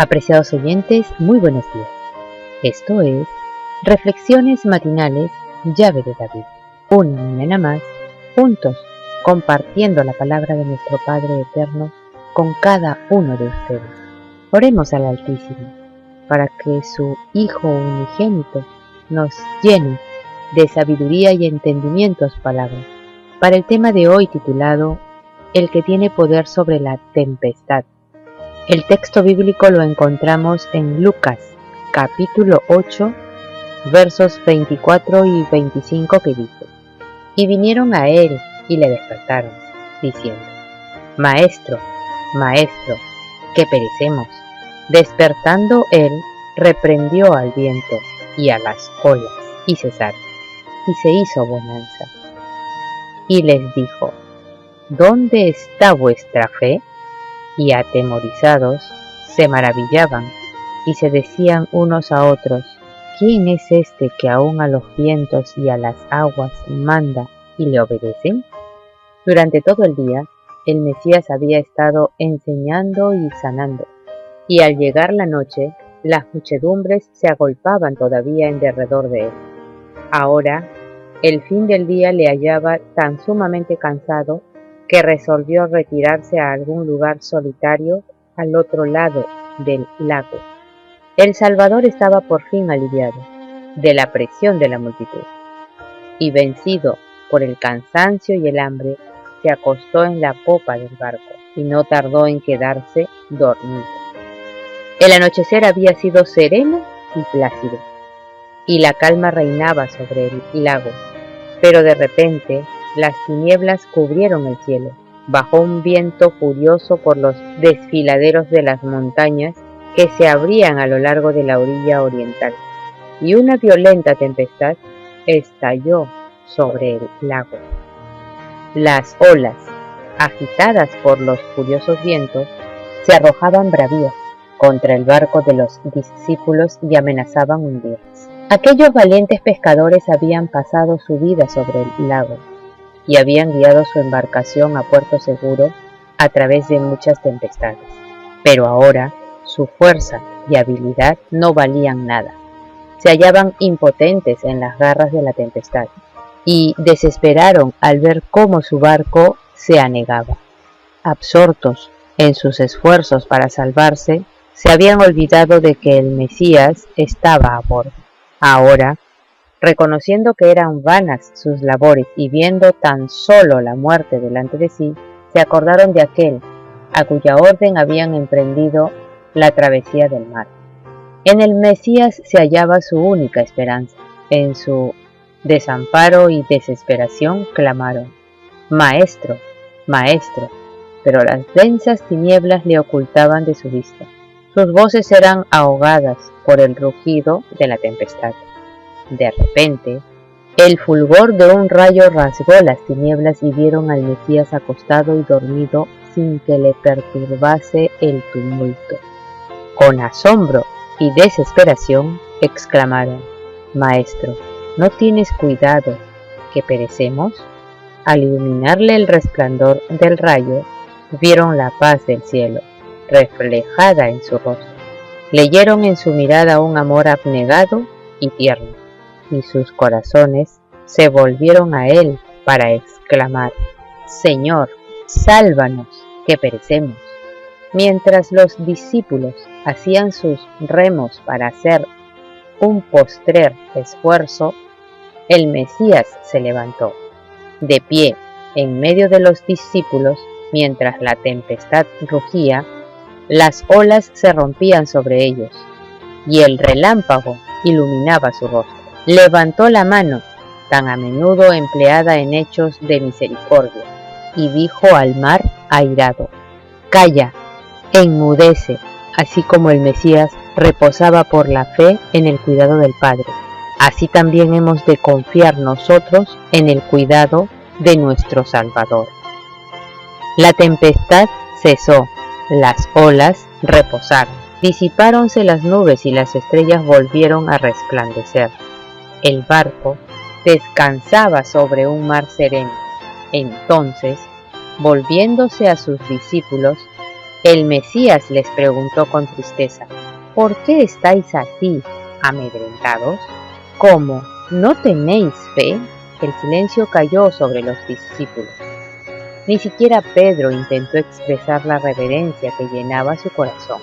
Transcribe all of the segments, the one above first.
Apreciados oyentes, muy buenos días. Esto es Reflexiones Matinales, Llave de David. Una mañana más, juntos, compartiendo la palabra de nuestro Padre Eterno con cada uno de ustedes. Oremos al Altísimo, para que su Hijo unigénito nos llene de sabiduría y entendimiento a su palabra. Para el tema de hoy titulado El que tiene poder sobre la tempestad. El texto bíblico lo encontramos en Lucas, capítulo 8, versos 24 y 25 que dice: Y vinieron a él y le despertaron, diciendo: Maestro, Maestro, que perecemos. Despertando él, reprendió al viento y a las olas, y cesaron, y se hizo bonanza. Y les dijo: ¿Dónde está vuestra fe? Y atemorizados se maravillaban y se decían unos a otros: ¿Quién es este que aún a los vientos y a las aguas manda y le obedecen? Durante todo el día, el Mesías había estado enseñando y sanando, y al llegar la noche, las muchedumbres se agolpaban todavía en derredor de él. Ahora, el fin del día le hallaba tan sumamente cansado que resolvió retirarse a algún lugar solitario al otro lado del lago. El Salvador estaba por fin aliviado de la presión de la multitud, y vencido por el cansancio y el hambre, se acostó en la popa del barco y no tardó en quedarse dormido. El anochecer había sido sereno y plácido, y la calma reinaba sobre el lago, pero de repente las tinieblas cubrieron el cielo. Bajó un viento furioso por los desfiladeros de las montañas que se abrían a lo largo de la orilla oriental, y una violenta tempestad estalló sobre el lago. Las olas, agitadas por los furiosos vientos, se arrojaban bravías contra el barco de los discípulos y amenazaban hundirlos. Aquellos valientes pescadores habían pasado su vida sobre el lago y habían guiado su embarcación a puerto seguro a través de muchas tempestades. Pero ahora su fuerza y habilidad no valían nada. Se hallaban impotentes en las garras de la tempestad y desesperaron al ver cómo su barco se anegaba. Absortos en sus esfuerzos para salvarse, se habían olvidado de que el Mesías estaba a bordo. Ahora, reconociendo que eran vanas sus labores y viendo tan solo la muerte delante de sí, se acordaron de aquel a cuya orden habían emprendido la travesía del mar. En el Mesías se hallaba su única esperanza. En su desamparo y desesperación clamaron: Maestro, Maestro, pero las densas tinieblas le ocultaban de su vista. Sus voces eran ahogadas por el rugido de la tempestad. De repente, el fulgor de un rayo rasgó las tinieblas y vieron al Mesías acostado y dormido sin que le perturbase el tumulto. Con asombro y desesperación exclamaron: Maestro, ¿no tienes cuidado que perecemos? Al iluminarle el resplandor del rayo, vieron la paz del cielo reflejada en su rostro. Leyeron en su mirada un amor abnegado y tierno, y sus corazones se volvieron a él para exclamar: Señor, sálvanos, que perecemos. Mientras los discípulos hacían sus remos para hacer un postrer esfuerzo, el Mesías se levantó, de pie, en medio de los discípulos, mientras la tempestad rugía. Las olas se rompían sobre ellos, y el relámpago iluminaba su rostro. Levantó la mano, tan a menudo empleada en hechos de misericordia, y dijo al mar airado: Calla, enmudece. Así como el Mesías reposaba por la fe en el cuidado del Padre, así también hemos de confiar nosotros en el cuidado de nuestro Salvador. La tempestad cesó, las olas reposaron, disipáronse las nubes y las estrellas volvieron a resplandecer. El barco descansaba sobre un mar sereno. Entonces, volviéndose a sus discípulos, El Mesías les preguntó con tristeza: ¿por qué estáis así amedrentados? ¿Cómo no tenéis fe? El silencio cayó sobre los discípulos. Ni siquiera Pedro intentó expresar la reverencia que llenaba su corazón.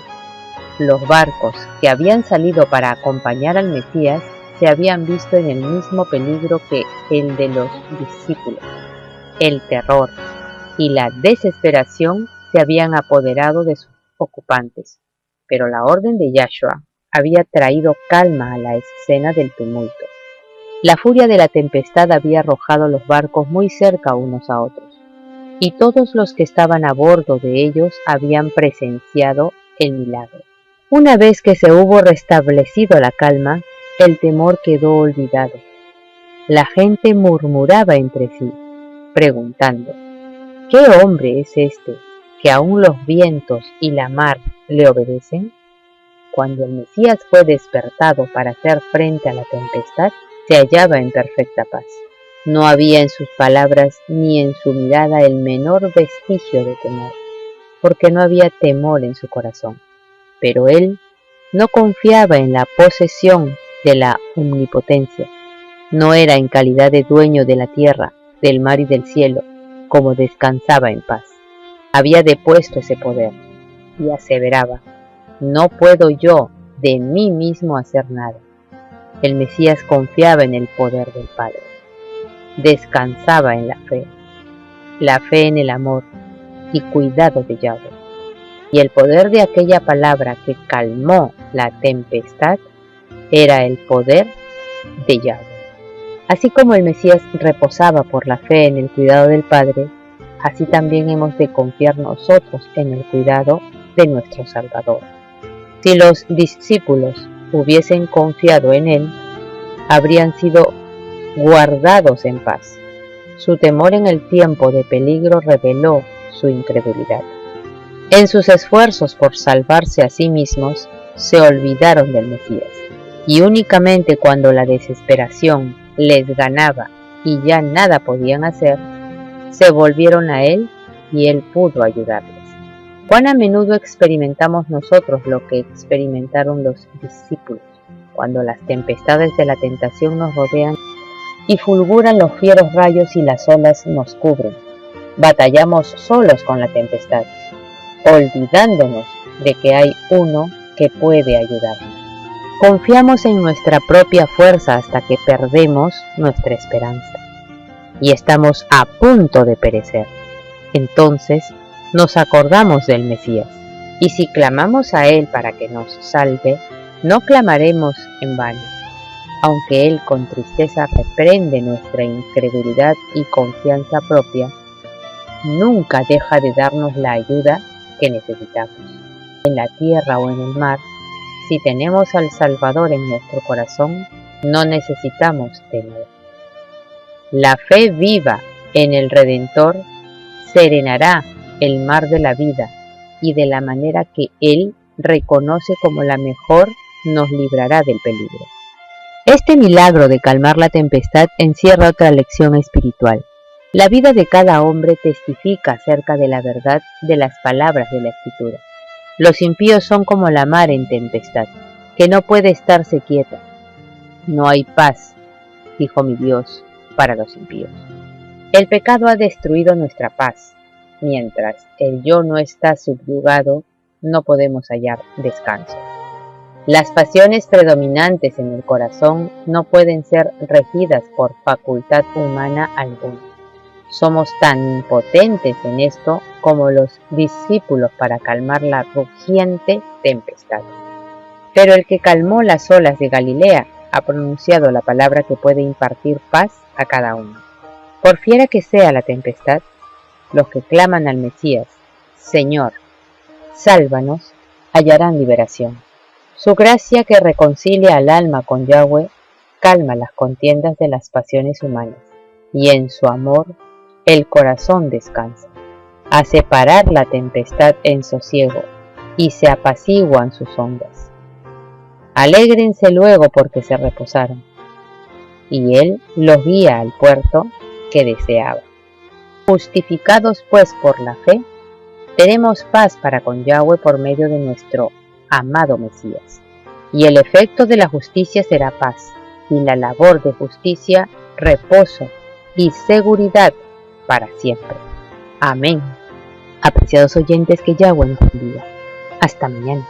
Los barcos que habían salido para acompañar al Mesías se habían visto en el mismo peligro que el de los discípulos. El terror y la desesperación se habían apoderado de sus ocupantes, pero la orden de Yahshua había traído calma a la escena del tumulto. La furia de la tempestad había arrojado los barcos muy cerca unos a otros, y todos los que estaban a bordo de ellos habían presenciado el milagro. Una vez que se hubo restablecido la calma, el temor quedó olvidado. La gente murmuraba entre sí, preguntando: ¿qué hombre es este, que aún los vientos y la mar le obedecen? Cuando el Mesías fue despertado para hacer frente a la tempestad, se hallaba en perfecta paz. No había en sus palabras ni en su mirada el menor vestigio de temor, porque no había temor en su corazón. Pero él no confiaba en la posesión de la omnipotencia. No era en calidad de dueño de la tierra, del mar y del cielo, como descansaba en paz. Había depuesto ese poder y aseveraba: no puedo yo de mí mismo hacer nada. El Mesías confiaba en el poder del Padre. Descansaba en la fe en el amor y cuidado de Yahweh. Y el poder de aquella palabra que calmó la tempestad era el poder de Yahweh. Así como el Mesías reposaba por la fe en el cuidado del Padre, así también hemos de confiar nosotros en el cuidado de nuestro Salvador. Si los discípulos hubiesen confiado en él, habrían sido guardados en paz. Su temor en el tiempo de peligro reveló su incredulidad. En sus esfuerzos por salvarse a sí mismos, se olvidaron del Mesías, y únicamente cuando la desesperación les ganaba y ya nada podían hacer, se volvieron a él y él pudo ayudarles. ¿Cuán a menudo experimentamos nosotros lo que experimentaron los discípulos cuando las tempestades de la tentación nos rodean y fulguran los fieros rayos y las olas nos cubren? Batallamos solos con la tempestad, olvidándonos de que hay uno que puede ayudarnos. Confiamos en nuestra propia fuerza hasta que perdemos nuestra esperanza y estamos a punto de perecer. Entonces nos acordamos del Mesías, y si clamamos a Él para que nos salve, no clamaremos en vano. Aunque Él con tristeza reprende nuestra incredulidad y confianza propia, nunca deja de darnos la ayuda que necesitamos. En la tierra o en el mar, si tenemos al Salvador en nuestro corazón, no necesitamos temer. La fe viva en el Redentor serenará el mar de la vida, y de la manera que Él reconoce como la mejor, nos librará del peligro. Este milagro de calmar la tempestad encierra otra lección espiritual. La vida de cada hombre testifica acerca de la verdad de las palabras de la Escritura. Los impíos son como la mar en tempestad, que no puede estarse quieta. No hay paz, dijo mi Dios, para los impíos. El pecado ha destruido nuestra paz. Mientras el yo no está subyugado, no podemos hallar descanso. Las pasiones predominantes en el corazón no pueden ser regidas por facultad humana alguna. Somos tan impotentes en esto como los discípulos para calmar la rugiente tempestad. Pero el que calmó las olas de Galilea ha pronunciado la palabra que puede impartir paz a cada uno. Por fiera que sea la tempestad, los que claman al Mesías: Señor, sálvanos, hallarán liberación. Su gracia, que reconcilia al alma con Yahweh, calma las contiendas de las pasiones humanas, y en su amor el corazón descansa. Hace parar la tempestad en sosiego, y se apaciguan sus ondas. Alégrense luego porque se reposaron, y Él los guía al puerto que deseaba. Justificados pues por la fe, Tenemos paz para con Yahweh por medio de nuestro amado Mesías. Y el efecto de la justicia será paz, y la labor de justicia, reposo y seguridad para siempre. Amén. Apreciados oyentes, que Yahweh nos bendiga. Hasta mañana.